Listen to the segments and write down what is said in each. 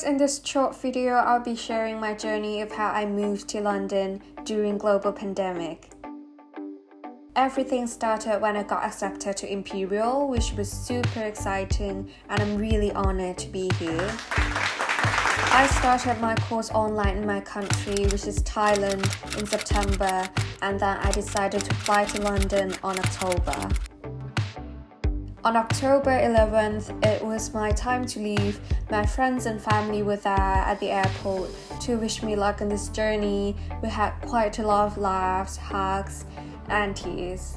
In this short video, I'll be sharing my journey of how I moved to London during global pandemic. Everything started when I got accepted to Imperial, which was super exciting and I'm really honored to be here. I started my course online in my country, which is Thailand, in September, and then I decided to fly to London on October. On October 11th, it was my time to leave. My friends and family were there at the airport to wish me luck on this journey. We had quite a lot of laughs, hugs, and tears.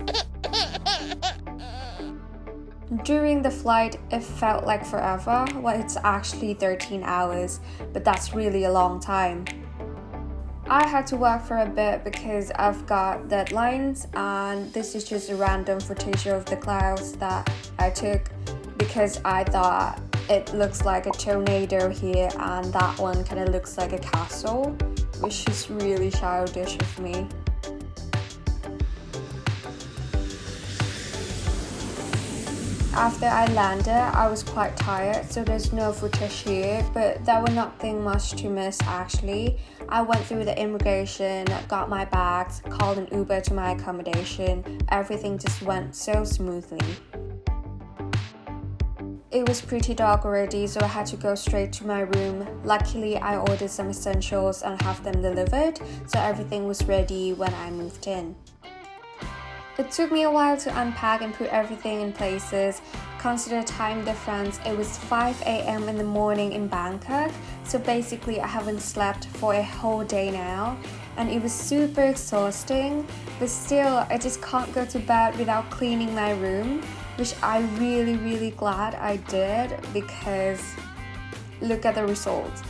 During the flight, it felt like forever. Well, it's actually 13 hours, but that's really a long time. I had to work for a bit because I've got deadlines, and this is just a random footage of the clouds that I took because I thought it looks like a tornado here and that one kind of looks like a castle, which is really childish of me. After I landed, I was quite tired, so there's no footage here, but there were nothing much to miss actually. I went through the immigration, got my bags, called an Uber to my accommodation. Everything just went so smoothly. It was pretty dark already, so I had to go straight to my room. Luckily, I ordered some essentials and have them delivered, so everything was ready when I moved in. It took me a while to unpack and put everything in places. Consider time difference, it was 5 a.m. in the morning in Bangkok, so basically I haven't slept for a whole day now, and it was super exhausting, but still I just can't go to bed without cleaning my room, which I'm really glad I did because look at the results.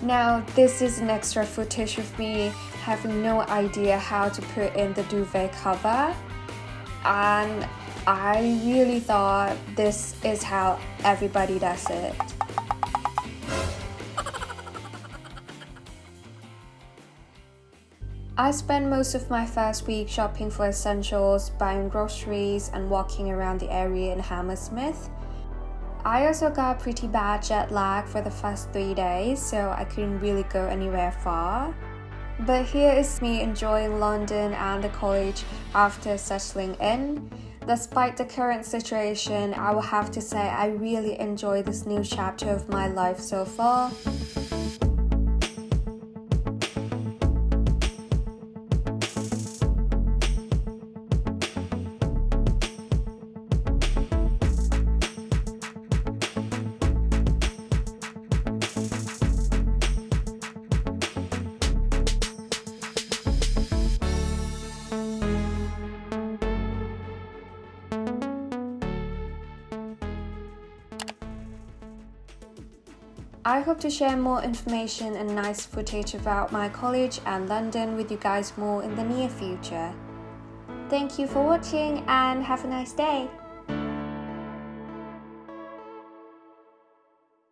Now this is an extra footage of me having no idea how to put in the duvet cover, and I really thought this is how everybody does it. I spent most of my first week shopping for essentials, buying groceries and walking around the area in Hammersmith. I also got pretty bad jet lag for the first 3 days, so I couldn't really go anywhere far. But here is me enjoying London and the college after settling in. Despite the current situation, I will have to say I really enjoy this new chapter of my life so far. I hope to share more information and nice footage about my college and London with you guys more in the near future. Thank you for watching and have a nice day.